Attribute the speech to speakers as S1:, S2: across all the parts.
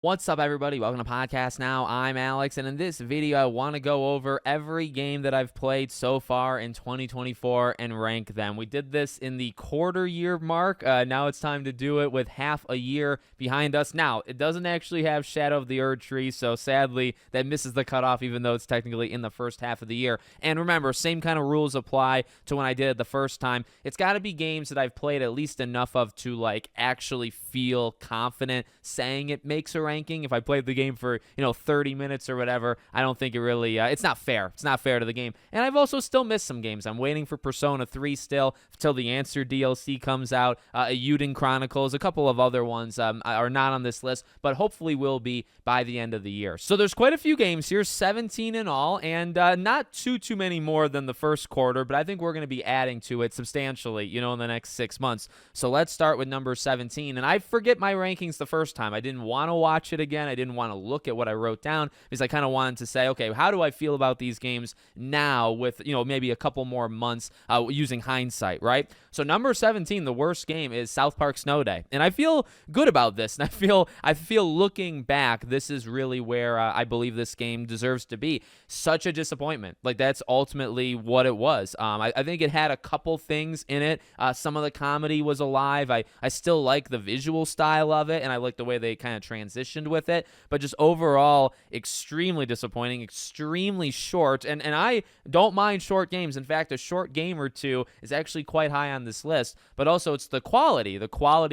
S1: What's up, everybody? Welcome to Podcast Now. I'm Alex, and in this video, I want to go over every game that I've played so far in 2024 and rank them. We did this in the quarter year mark. Now it's time to do it with half a year behind us. Now, it doesn't actually have Shadow of the Erd Tree, so sadly, that misses the cutoff, even though it's technically in the first half of the year. And remember, same kind of rules apply to when I did it the first time. It's got to be games that I've played at least enough of to, actually feel confident saying it makes a ranking. If I played the game for 30 minutes or whatever, I don't think it really it's not fair. It's not fair to the game. And I've also still missed some games. I'm waiting for Persona 3 still until the Answer DLC comes out. Euden Chronicles, a couple of other ones are not on this list, but hopefully will be by the end of the year. So there's quite a few games here, 17 in all, and not too many more than the first quarter, but I think we're going to be adding to it substantially in the next 6 months. So let's start with number 17. And I forget my rankings the first time. I didn't want to watch it again. I didn't want to look at what I wrote down because I kind of wanted to say, okay, how do I feel about these games now with, maybe a couple more months using hindsight, right? So number 17, the worst game, is South Park Snow Day. And I feel good about this. And I feel looking back, this is really where I believe this game deserves to be. Such a disappointment. That's ultimately what it was. I think it had a couple things in it. Some of the comedy was alive. I still like the visual style of it, and I like the way they kind of transitioned with it, but just overall extremely disappointing, extremely short, and I don't mind short games. In fact, a short game or two is actually quite high on this list, but also it's the quality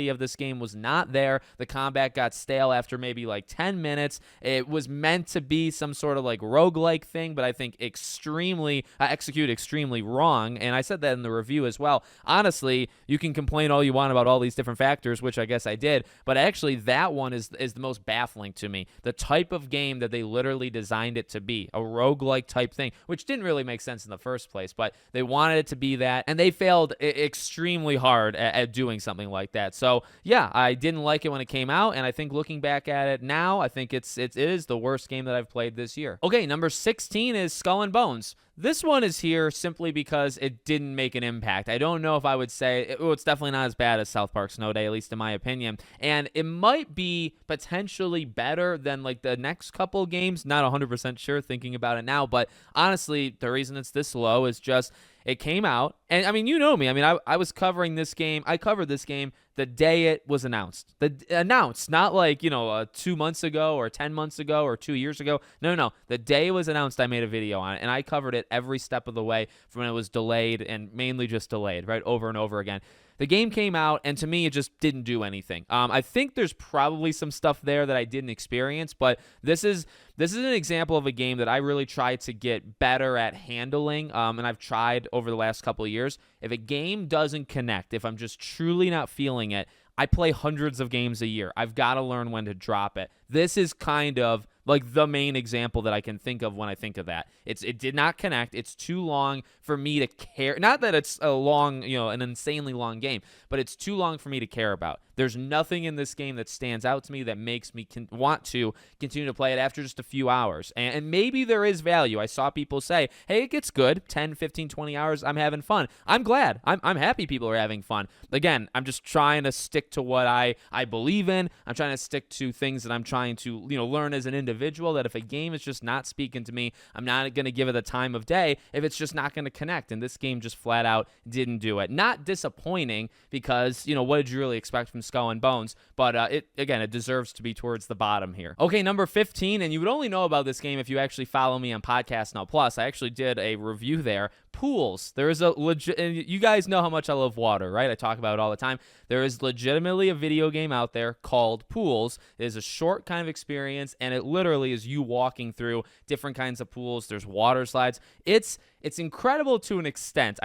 S1: of this game was not there. The combat got stale after maybe 10 minutes. It was meant to be some sort of roguelike thing, but I think executed extremely wrong, and I said that in the review as well. Honestly, you can complain all you want about all these different factors, which I guess I did, but actually that one is the most baffling to me. The type of game that they literally designed it to be, a roguelike type thing, which didn't really make sense in the first place, but they wanted it to be that, and they failed extremely hard at doing something like that. So yeah, I didn't like it when it came out, and I think looking back at it now, I think it is the worst game that I've played this year. Okay, number 16 is Skull and Bones. This one is here simply because it didn't make an impact. I don't know if I would say it's definitely not as bad as South Park Snow Day, at least in my opinion. And it might be potentially better than the next couple games. Not 100% sure thinking about it now, but honestly, the reason it's this low is just it came out, and I mean, you know me. I mean, I was covering this game. I covered this game the day it was announced. Not 2 months ago or 10 months ago or 2 years ago. No. The day it was announced, I made a video on it, and I covered it every step of the way from when it was delayed, and mainly just delayed, right, over and over again. The game came out, and to me, it just didn't do anything. I think there's probably some stuff there that I didn't experience, but this is an example of a game that I really tried to get better at handling, and I've tried over the last couple of years. If a game doesn't connect, if I'm just truly not feeling it, I play hundreds of games a year. I've got to learn when to drop it. This is kind of the main example that I can think of when I think of that. It did not connect. It's too long for me to care. Not that it's a long, an insanely long game, but it's too long for me to care about. There's nothing in this game that stands out to me that makes me want to continue to play it after just a few hours. And maybe there is value. I saw people say, hey, it gets good. 10, 15, 20 hours, I'm having fun. I'm glad. I'm happy people are having fun. Again, I'm just trying to stick to what I believe in. I'm trying to stick to things that I'm trying to learn as an individual, that if a game is just not speaking to me, I'm not going to give it the time of day if it's just not going to connect. And this game just flat out didn't do it. Not disappointing because, what did you really expect from Skull and Bones? But it deserves to be towards the bottom here. Okay, number 15, and you would only know about this game if you actually follow me on Podcast Now Plus. I actually did a review there. Pools. There is a legit, and you guys know how much I love water, right? I talk about it all the time. There is legitimately a video game out there called Pools. It is a short kind of experience, and it literally is you walking through different kinds of pools. There's water slides. It's incredible to an extent.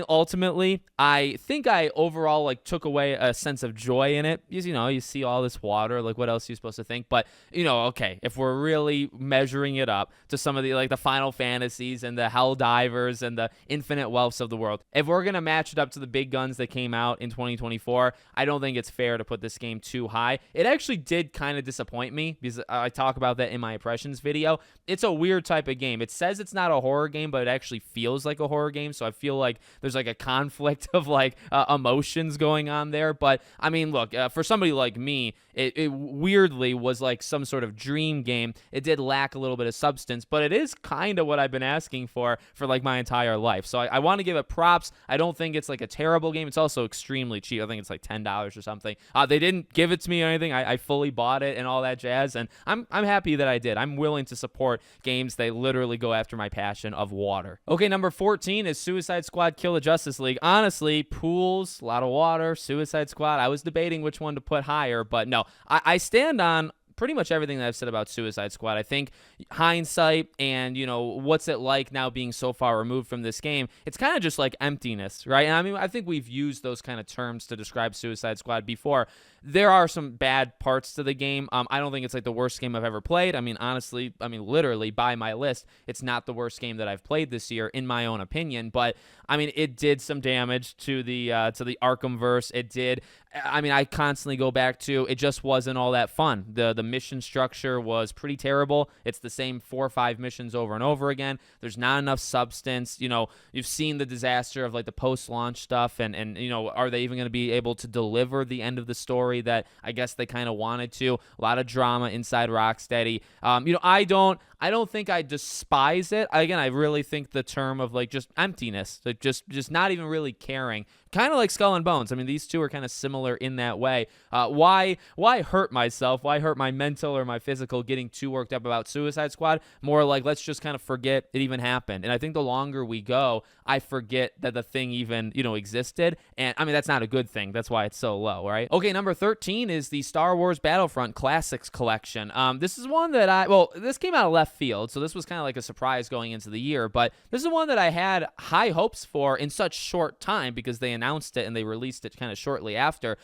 S1: Ultimately, I think I overall took away a sense of joy in it. Because, you see all this water, what else are you supposed to think? But, okay, if we're really measuring it up to some of the Final Fantasies and the Helldivers and the Infinite Wealths of the world, if we're going to match it up to the big guns that came out in 2024, I don't think it's fair to put this game too high. It actually did kind of disappoint me because I talk about that in my impressions video. It's a weird type of game. It says it's not a horror game, game, but it actually feels like a horror game. So I feel like there's like a conflict of like emotions going on there. But I mean, look, for somebody like me, it weirdly was like some sort of dream game. It did lack a little bit of substance, but it is kind of what I've been asking for like my entire life. So I want to give it props. I don't think it's like a terrible game. It's also extremely cheap. I think it's like $10 or something. They didn't give it to me or anything. I fully bought it and all that jazz, and I'm happy that I did. I'm willing to support games that literally go after my passion of water. Okay, number 14 is Suicide Squad Kill the Justice League. Honestly, pools, a lot of water, Suicide Squad. I was debating which one to put higher, but no, I stand on pretty much everything that I've said about Suicide Squad. I think hindsight and, you know, what's it like now being so far removed from this game, it's kind of just like emptiness, right? And I mean, I think we've used those kind of terms to describe Suicide Squad before. There are some bad parts to the game. I don't think it's like the worst game I've ever played. I mean, honestly, literally by my list, it's not the worst game that I've played this year, in my own opinion. But I mean, it did some damage to the Arkhamverse. It did. I mean, I constantly go back to it. Just wasn't all that fun. The mission structure was pretty terrible. It's the same 4 or 5 missions over and over again. There's not enough substance. You know, you've seen the disaster of like the post-launch stuff, and you know, are they even going to be able to deliver the end of the story that I guess they kind of wanted to? A lot of drama inside Rocksteady. You know, I don't think I despise it. Again, I really think the term of like just emptiness, like just not even really caring. Kind of like Skull and Bones. I mean, these two are kind of similar in that way. Why hurt myself? Why hurt my mental or my physical getting too worked up about Suicide Squad? More like, let's just kind of forget it even happened. And I think the longer we go, I forget that the thing even, you know, existed. And I mean, that's not a good thing. That's why it's so low, right? Okay, number 13 is the Star Wars Battlefront Classics Collection. This is one that this came out of left field, so this was kind of like a surprise going into the year. But this is one that I had high hopes for in such short time because they announced it and they released it kind of shortly after.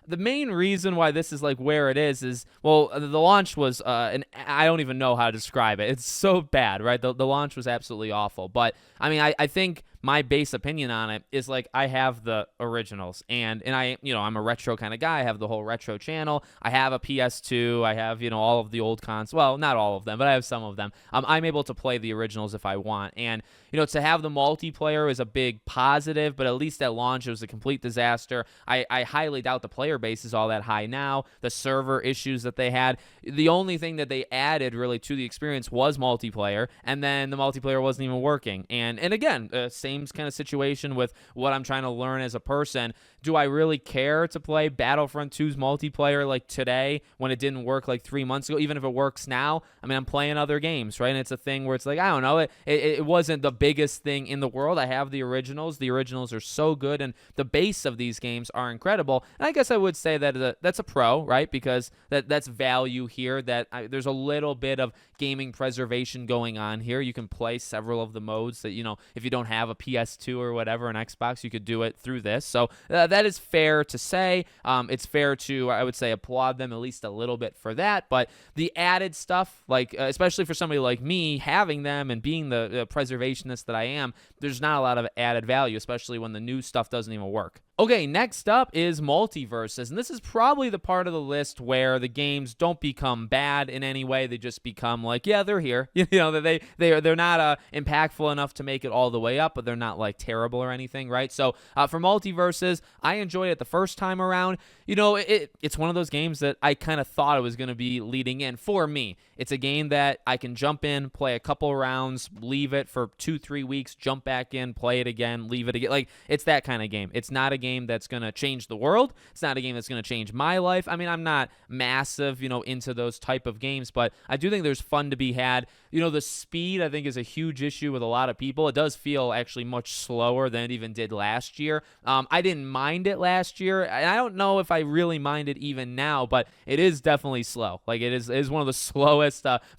S1: The main reason why this is like where it is well, the launch was and I don't even know how to describe it. It's so bad, right? The launch was absolutely awful. But I mean, I think my base opinion on it is like I have the originals and I, you know, I'm a retro kind of guy. I have the whole retro channel. I have a PS2. I have, you know, all of the old consoles. Well, not all of them, but I have some of them. I'm able to play the originals if I want. And, you know, to have the multiplayer is a big positive, but at least at launch it was a complete disaster. I highly doubt the player base is all that high now. The server issues that they had. The only thing that they added really to the experience was multiplayer, and then the multiplayer wasn't even working. And again, same kind of situation with what I'm trying to learn as a person. Do I really care to play Battlefront 2's multiplayer like today when it didn't work like 3 months ago, even if it works now? I mean, I'm playing other games, right? And it's a thing where it's like, I don't know, it wasn't the biggest thing in the world. I have the originals. The originals are so good, and the base of these games are incredible. And I guess I would say that that's a pro, right? Because that's value here, there's a little bit of gaming preservation going on here. You can play several of the modes that, you know, if you don't have a PS2 or whatever, an Xbox, you could do it through this. So that is fair to say. It's fair to, I would say, applaud them at least a little bit for that. But the added stuff, like especially for somebody like me, having them and being the preservationist that I am, there's not a lot of added value, especially when the new stuff doesn't even work. Okay, next up is Multiverses, and this is probably the part of the list where the games don't become bad in any way. They just become like, yeah, they're here. You know, they're not impactful enough to make it all the way up, but they're not like terrible or anything, right? So for Multiverses, I enjoyed it the first time around. You know, it's one of those games that I kind of thought it was going to be leading in for me. It's a game that I can jump in, play a couple rounds, leave it for 2-3 weeks, jump back in, play it again, leave it again. Like, it's that kind of game. It's not a game that's going to change the world. It's not a game that's going to change my life. I mean, I'm not massive, you know, into those type of games, but I do think there's fun to be had. You know, the speed, I think, is a huge issue with a lot of people. It does feel actually much slower than it even did last year. I didn't mind it last year, and I don't know if I really mind it even now, but it is definitely slow. Like, it is one of the slowest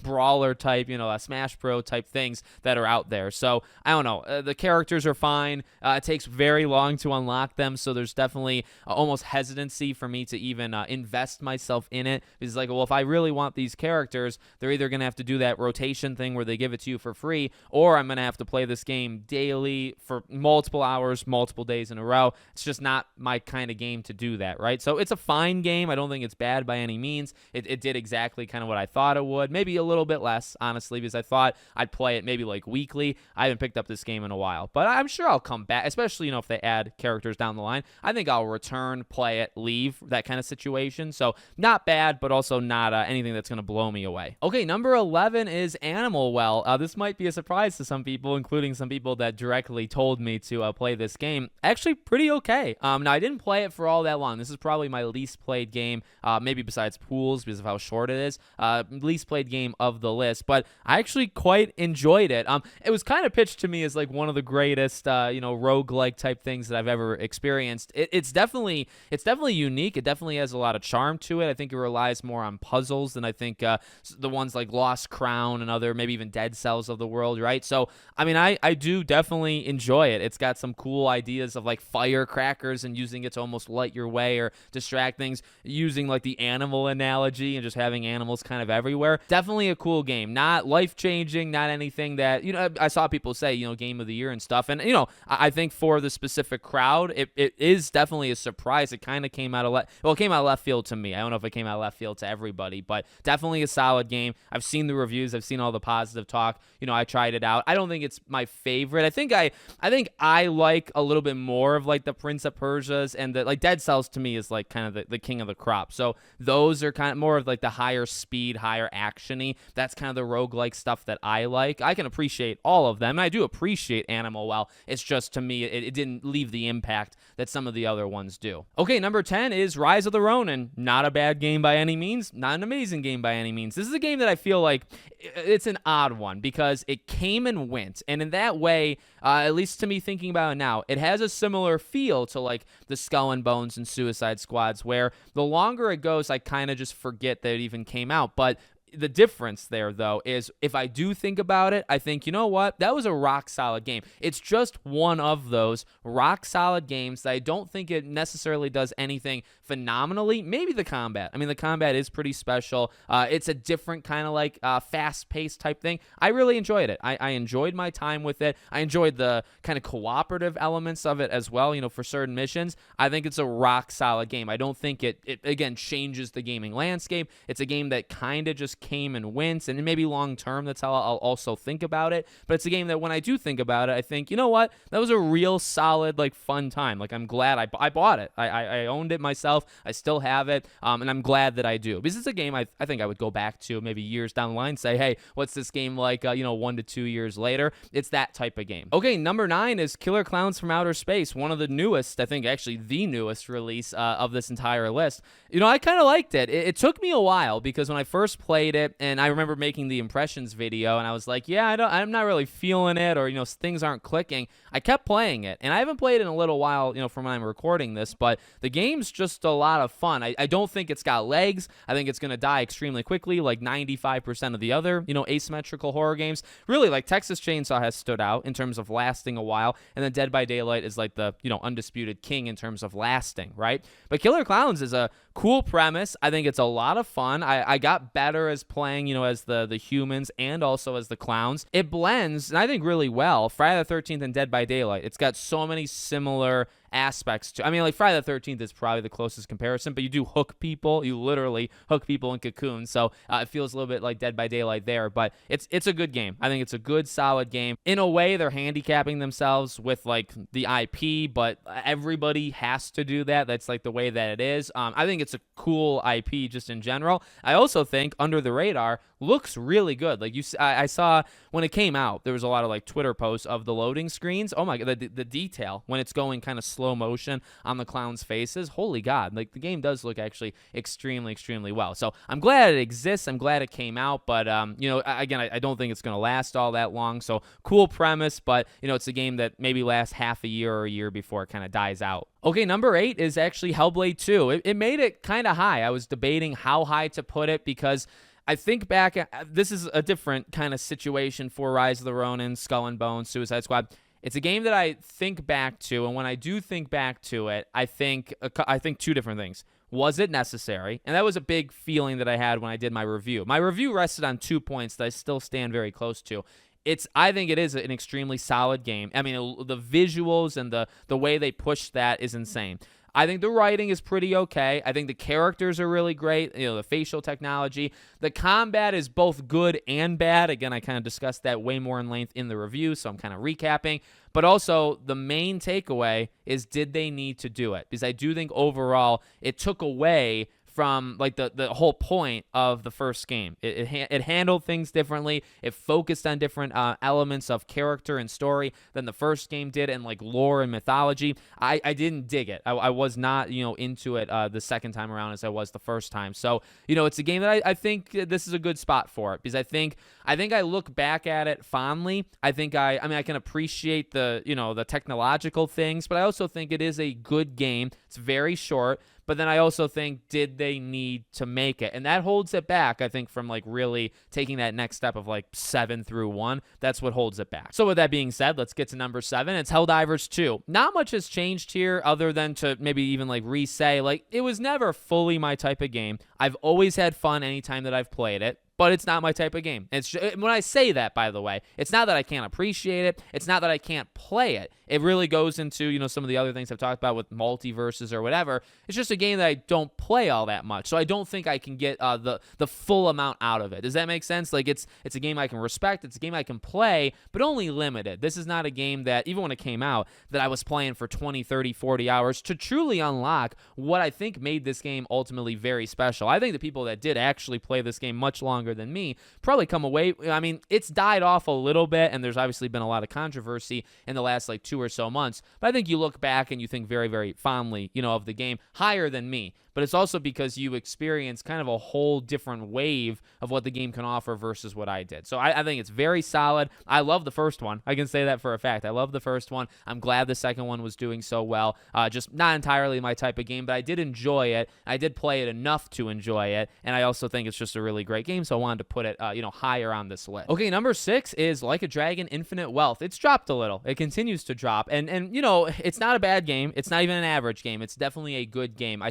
S1: brawler type, you know, Smash Bros type things that are out there. So, I don't know. The characters are fine. It takes very long to unlock them, so there's definitely almost hesitancy for me to even invest myself in it. It's like, well, if I really want these characters, they're either going to have to do that rotation expansion thing where they give it to you for free, or I'm going to have to play this game daily for multiple hours, multiple days in a row. It's just not my kind of game to do that, right? So it's a fine game. I don't think it's bad by any means. It did exactly kind of what I thought it would. Maybe a little bit less, honestly, because I thought I'd play it maybe like weekly. I haven't picked up this game in a while, but I'm sure I'll come back, especially, if they add characters down the line. I think I'll return, play it, leave, that kind of situation. So not bad, but also not anything that's going to blow me away. Okay, number 11 is Animal Well. This might be a surprise to some people, including some people that directly told me to play this game. Actually, pretty okay. Now, I didn't play it for all that long. This is probably my least played game, maybe besides Pools because of how short it is. Least played game of the list, but I actually quite enjoyed it. It was kind of pitched to me as like one of the greatest, roguelike type things that I've ever experienced. It's definitely unique. It definitely has a lot of charm to it. I think it relies more on puzzles than I think the ones like Lost Crown and other, maybe even Dead Cells of the world, right? So, I mean, I do definitely enjoy it. It's got some cool ideas of like firecrackers and using it to almost light your way or distract things, using like the animal analogy and just having animals kind of everywhere. Definitely a cool game. Not life-changing, not anything that, I saw people say, game of the year and stuff. And, I think for the specific crowd, it is definitely a surprise. It kind of came out of it came out of left field to me. I don't know if it came out of left field to everybody, but definitely a solid game. I've seen the reviews. I've seen all the positive talk. I tried it out. I don't think it's my favorite. I think I like a little bit more of like the Prince of Persia's, and the like Dead Cells to me is like kind of the king of the crop. So those are kind of more of like the higher speed, higher actiony. That's kind of the roguelike stuff that I like. I can appreciate all of them. And I do appreciate Animal Well. It's just, to me, it didn't leave the impact that some of the other ones do. Okay, number 10 is Rise of the Ronin. Not a bad game by any means. Not an amazing game by any means. This is a game that I feel like it's an odd one because it came and went. And in that way, at least to me thinking about it now, it has a similar feel to like the Skull and Bones and Suicide Squads, where the longer it goes, I kind of just forget that it even came out. But the difference there, though, is if I do think about it, I think, you know what? That was a rock-solid game. It's just one of those rock-solid games that I don't think it necessarily does anything phenomenally. Maybe the combat. I mean, the combat is pretty special. It's a different kind of like fast-paced type thing. I really enjoyed it. I enjoyed my time with it. I enjoyed the kind of cooperative elements of it as well, for certain missions. I think it's a rock-solid game. I don't think it again, changes the gaming landscape. It's a game that kind of just came and went, and maybe long term that's how I'll also think about it. But it's a game that when I do think about it, I think, you know what, that was a real solid, like, fun time. Like, I'm glad I bought it. I owned it myself. I still have it, and I'm glad that I do, because it's a game I think I would go back to maybe years down the line, say, hey, what's this game like 1 to 2 years later? It's that type of game. Okay, number 9 is Killer Klowns from Outer Space, one of the newest, I think actually the newest release of this entire list. I kind of liked it. It took me a while, because when I first played it, and I remember making the impressions video, and I was like, yeah, I'm not really feeling it, or things aren't clicking. I kept playing it, and I haven't played it in a little while, from when I'm recording this, but the game's just a lot of fun. I don't think it's got legs. I think it's going to die extremely quickly, like 95% of the other, asymmetrical horror games. Really, like Texas Chainsaw has stood out in terms of lasting a while, and then Dead by Daylight is like the, undisputed king in terms of lasting, right? But Killer Klowns is a cool premise. I think it's a lot of fun. I got better as playing, as the humans and also as the clowns. It blends, and I think really well, Friday the 13th and Dead by Daylight. It's got so many similar aspects to, like Friday the 13th is probably the closest comparison, but you do hook people. You literally hook people in cocoons, so it feels a little bit like Dead by Daylight there, but it's a good game. I think it's a good, solid game. In a way, they're handicapping themselves with like the IP, but everybody has to do that. That's like the way that it is. I think it's a cool IP just in general. I also think Under the Radar looks really good. Like I saw when it came out, there was a lot of like Twitter posts of the loading screens. Oh my god, the detail when it's going kind of slow motion on the clowns' faces. Holy god, like the game does look actually extremely well. So I'm glad it exists. I'm glad it came out, but again, I don't think it's going to last all that long. So cool premise, but it's a game that maybe lasts half a year or a year before it kind of dies out. Okay, number 8 is actually Hellblade 2. It made it kind of high. I was debating how high to put it, because I think back, this is a different kind of situation for Rise of the Ronin, Skull and Bones, Suicide Squad. It's a game that I think back to, and when I do think back to it, I think two different things. Was it necessary? And that was a big feeling that I had when I did my review. My review rested on 2 points that I still stand very close to. I think it is an extremely solid game. I mean, the visuals and the way they push that is insane. I think the writing is pretty okay. I think the characters are really great. The facial technology. The combat is both good and bad. Again, I kind of discussed that way more in length in the review, so I'm kind of recapping. But also, the main takeaway is, did they need to do it? Because I do think overall it took away from like the whole point of the first game. It handled things differently. It focused on different elements of character and story than the first game did, and like lore and mythology. I didn't dig it. I was not into it the second time around as I was the first time. So it's a game that I think this is a good spot for it, because I think I look back at it fondly. I can appreciate the technological things, but I also think it is a good game. It's very short. But then I also think, did they need to make it? And that holds it back, I think, from like really taking that next step of like 7 through 1. That's what holds it back. So with that being said, let's get to number 7. It's Helldivers 2. Not much has changed here other than to maybe even like re-say, like, it was never fully my type of game. I've always had fun anytime that I've played it. But it's not my type of game. When I say that, by the way, it's not that I can't appreciate it. It's not that I can't play it. It really goes into, some of the other things I've talked about with Multiverses or whatever. It's just a game that I don't play all that much. So I don't think I can get the full amount out of it. Does that make sense? Like, it's a game I can respect. It's a game I can play, but only limited. This is not a game that, even when it came out, that I was playing for 20, 30, 40 hours to truly unlock what I think made this game ultimately very special. I think the people that did actually play this game much longer than me probably come away. I mean, it's died off a little bit, and there's obviously been a lot of controversy in the last like 2 or so months, but I think you look back and you think very, very fondly of the game, higher than me. But it's also because you experience kind of a whole different wave of what the game can offer versus what I did. So I think it's very solid. I love the first one. I can say that for a fact. I love the first one. I'm glad the second one was doing so well. Just not entirely my type of game, but I did enjoy it. I did play it enough to enjoy it, and I also think it's just a really great game, so I wanted to put it higher on this list. Okay, number 6 is Like a Dragon: Infinite Wealth. It's dropped a little. It continues to drop, and it's not a bad game. It's not even an average game. It's definitely a good game.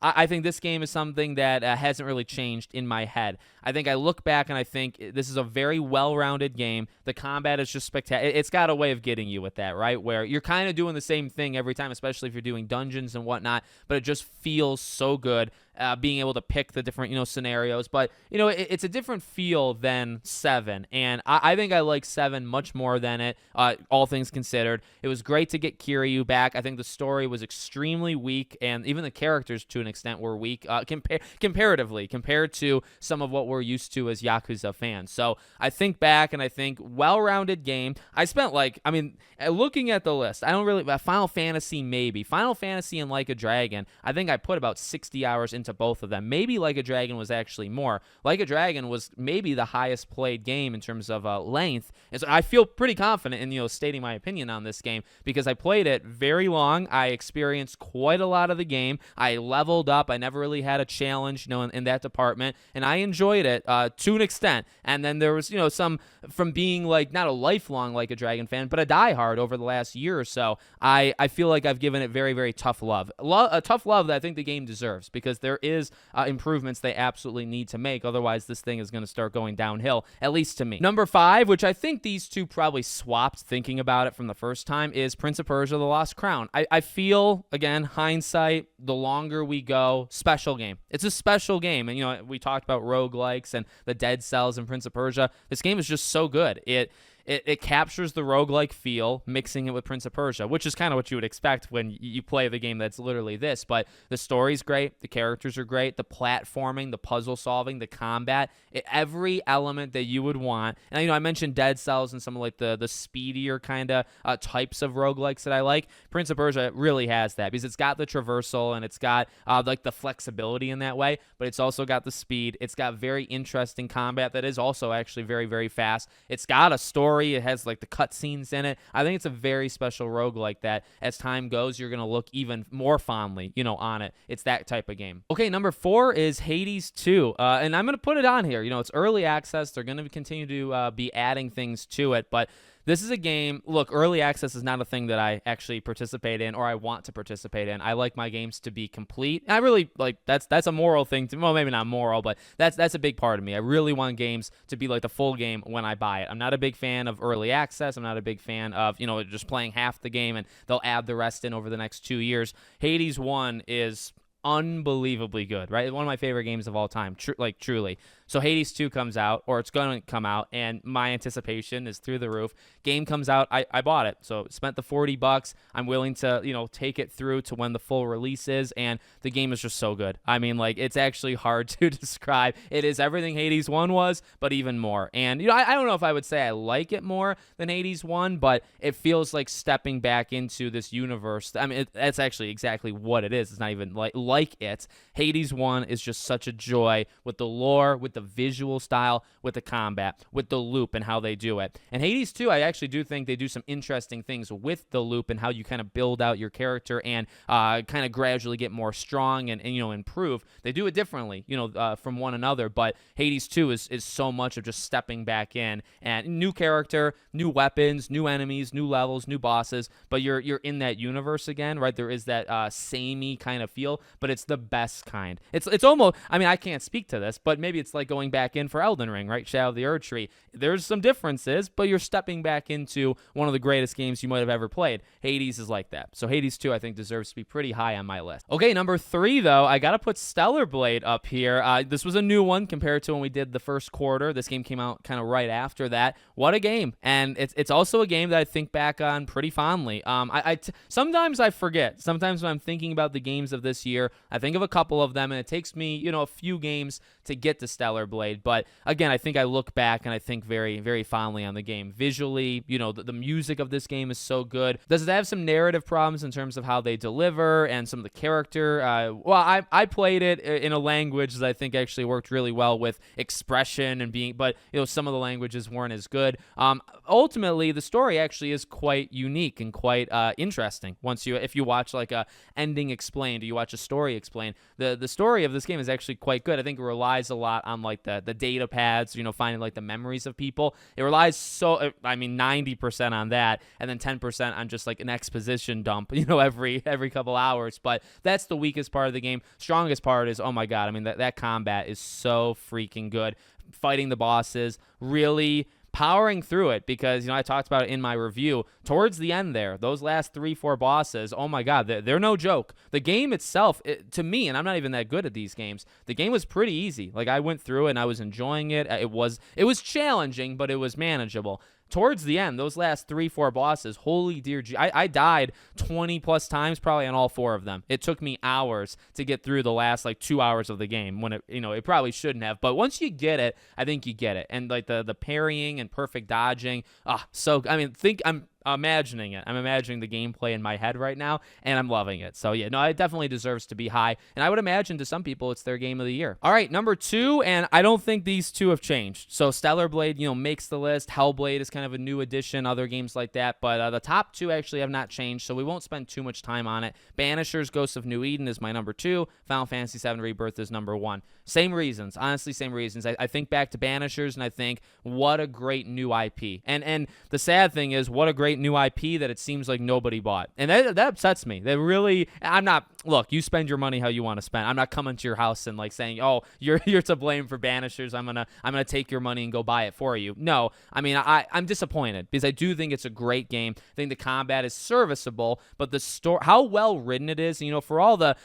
S1: I think this game is something that hasn't really changed in my head. I think I look back and I think this is a very well-rounded game. The combat is just spectacular. It's got a way of getting you with that, right? Where you're kind of doing the same thing every time, especially if you're doing dungeons and whatnot, but it just feels so good. Being able to pick the different, scenarios. But, it's a different feel than 7. And I think I like 7 much more than it, all things considered. It was great to get Kiryu back. I think the story was extremely weak, and even the characters, to an extent, were weak comparatively, compared to some of what we're used to as Yakuza fans. So I think back, and I think well-rounded game. I spent, looking at the list, I don't really, Final Fantasy maybe. Final Fantasy and Like a Dragon, I think I put about 60 hours into both of them. Maybe Like a Dragon was actually more. Like a Dragon was maybe the highest played game in terms of length. And so I feel pretty confident in, stating my opinion on this game, because I played it very long. I experienced quite a lot of the game. I leveled up. I never really had a challenge, in that department, and I enjoyed it to an extent. And then there was, some from being like not a lifelong Like a Dragon fan, but a diehard over the last year or so. I feel like I've given it very, very tough love. A tough love that I think the game deserves, because there is improvements they absolutely need to make. Otherwise, this thing is going to start going downhill, at least to me. Number 5, which I think these two probably swapped thinking about it from the first time, is Prince of Persia: The Lost Crown. I feel, again, hindsight, the longer we go, special game. It's a special game. And, we talked about roguelikes and the Dead Cells in Prince of Persia. This game is just so good. It captures the roguelike feel, mixing it with Prince of Persia, which is kind of what you would expect when you play the game that's literally this. But the story's great, the characters are great, the platforming, the puzzle solving, the combat, every element that you would want. And I mentioned Dead Cells and some of like the speedier kind of types of roguelikes that I like. Prince of Persia really has that, because it's got the traversal and it's got like the flexibility in that way, but it's also got the speed. It's got very interesting combat that is also actually very, very fast. It's got a story. It has like the cutscenes in it. I think it's a very special roguelike that as time goes, you're going to look even more fondly, on it. It's that type of game. Okay, number 4 is Hades 2. And I'm going to put it on here. It's early access. They're going to continue to be adding things to it, but This is a game, look, early access is not a thing that I actually participate in or I want to participate in. I like my games to be complete. And I really, like, that's a moral thing to, well, maybe not moral, but that's a big part of me. I really want games to be like the full game when I buy it. I'm not a big fan of early access. I'm not a big fan of, just playing half the game and they'll add the rest in over the next 2 years. Hades 1 is unbelievably good, right? One of my favorite games of all time, truly. So Hades 2 comes out, or it's going to come out, and my anticipation is through the roof. Game comes out, I bought it. So spent the $40. I'm willing to, take it through to when the full release is, and the game is just so good. I mean, like, it's actually hard to describe. It is everything Hades 1 was, but even more. And, I don't know if I would say I like it more than Hades 1, but it feels like stepping back into this universe. I mean, that's actually exactly what it is. It's not even like it. Hades 1 is just such a joy with the lore, with the visual style, with the combat, with the loop and how they do it. And Hades 2, I actually do think they do some interesting things with the loop and how you kind of build out your character and kind of gradually get more strong and improve. They do it differently, from one another, but Hades 2 is so much of just stepping back in and new character, new weapons, new enemies, new levels, new bosses, but you're in that universe again, right? There is that samey kind of feel, but it's the best kind. It's almost, I mean, I can't speak to this, but maybe it's like going back in for Elden Ring, right? Shadow of the Erd Tree. There's some differences, but you're stepping back into one of the greatest games you might have ever played. Hades is like that. So Hades 2, I think, deserves to be pretty high on my list. Okay, number 3, though, I got to put Stellar Blade up here. This was a new one compared to when we did the first quarter. This game came out kind of right after that. What a game. And it's also a game that I think back on pretty fondly. Sometimes I forget. Sometimes when I'm thinking about the games of this year, I think of a couple of them, and it takes me, a few games to get to Stellar Blade. But again, I think I look back and I think very, very fondly on the game. Visually, the music of this game is so good. Does it have some narrative problems in terms of how they deliver and some of the character? I played it in a language that I think actually worked really well with expression and being, but some of the languages weren't as good. Ultimately, the story actually is quite unique and quite interesting. If you watch like a ending explained, or you watch a story explained, the story of this game is actually quite good. I think it relies a lot on like the data pads, finding like the memories of people. It relies 90% on that, and then 10% on just like an exposition dump, every couple hours. But that's the weakest part of the game. Strongest part is, oh my god, I mean that combat is so freaking good. Fighting the bosses, really powering through it, because I talked about it in my review. Towards the end there, those last 3-4 bosses, oh my god, they're no joke. The game itself, to me, and I'm not even that good at these games, the game was pretty easy. Like, I went through it and I was enjoying it. It was challenging, but it was manageable. Towards the end, those last 3-4 bosses, holy dear I died 20 plus times probably on all 4 of them. It took me hours to get through the last like 2 hours of the game, when it probably shouldn't have. But once you get it, I think you get it. And like the parrying and perfect dodging, I'm imagining it. I'm imagining the gameplay in my head right now, and I'm loving it. So yeah, no, it definitely deserves to be high, and I would imagine to some people it's their game of the year. All right, number 2, and I don't think these two have changed. So Stellar Blade, makes the list. Hellblade is kind of a new addition, other games like that, but the top 2 actually have not changed, so we won't spend too much time on it. Banishers Ghosts of New Eden is my number 2. Final Fantasy VII Rebirth is number 1. Same reasons, honestly, same reasons. I think back to Banishers, and I think, what a great new IP. And the sad thing is, what a great new IP that it seems like nobody bought. And that upsets me. Look, you spend your money how you want to spend. I'm not coming to your house and like saying, oh, you're to blame for Banishers. I'm gonna take your money and go buy it for you. No, I mean, I'm disappointed, because I do think it's a great game. I think the combat is serviceable, but the story, how well written it is, for all the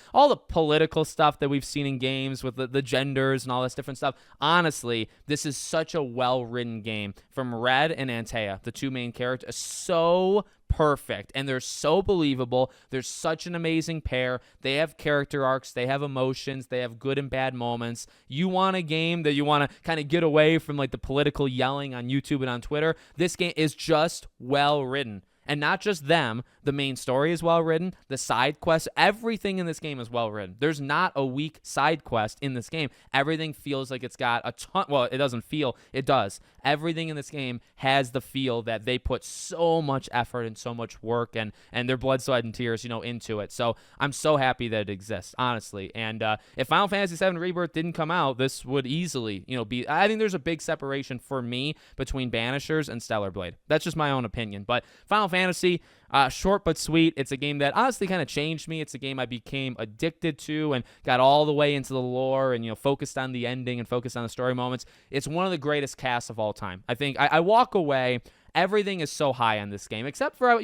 S1: political stuff that we've seen in games with the genders and all this different stuff. Honestly, this is such a well-written game. From Red and Antea, the 2 main characters, so perfect, and they're so believable. They're such an amazing pair. They have character arcs, they have emotions, they have good and bad moments. You want a game that you want to kind of get away from like the political yelling on YouTube and on Twitter? This game is just well written. And not just them, the main story is well written, the side quests, everything in this game is well written. There's not a weak side quest in this game. Everything feels like it's got a ton, well, it doesn't feel, it does. Everything in this game has the feel that they put so much effort and so much work and their blood, sweat, and tears, into it. So I'm so happy that it exists, honestly. And if Final Fantasy VII Rebirth didn't come out, this would easily, be, I think there's a big separation for me between Banishers and Stellar Blade. That's just my own opinion. But Final Fantasy, short but sweet. It's a game that honestly kind of changed me. It's a game I became addicted to and got all the way into the lore and, focused on the ending and focused on the story moments. It's one of the greatest casts of all time. I think I walk away. Everything is so high on this game, except for,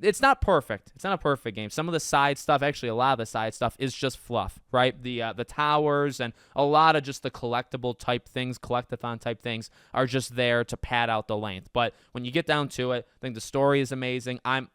S1: it's not perfect. It's not a perfect game. Some of the side stuff, actually a lot of the side stuff is just fluff, right? The towers and a lot of just the collectible type things, collectathon type things are just there to pad out the length. But when you get down to it, I think the story is amazing. I'm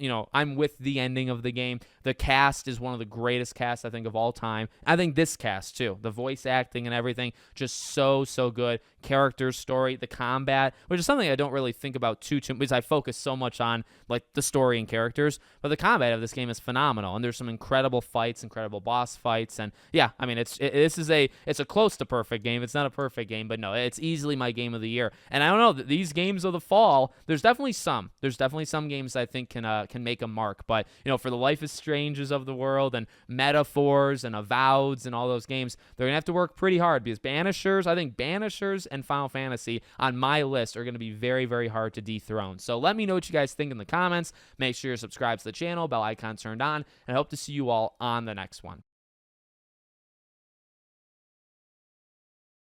S1: with the ending of the game. The cast is one of the greatest casts, I think, of all time. I think this cast, too. The voice acting and everything, just so good. Characters, story, the combat, which is something I don't really think about too because I focus so much on, like, the story and characters. But the combat of this game is phenomenal, and there's some incredible fights, incredible boss fights, and yeah, I mean, it's a close to perfect game. It's not a perfect game, but no, it's easily my game of the year. And I don't know, these games of the fall, there's definitely some games I think can make a mark. But for the Life is Stranges of the world and Metaphors and Avoweds and all those games, they're gonna have to work pretty hard because I think Banishers and Final Fantasy on my list are going to be very, very hard to dethrone. So let me know what you guys think in the comments. Make sure you're subscribed to the channel, bell icon turned on, and I hope to see you all on the next one.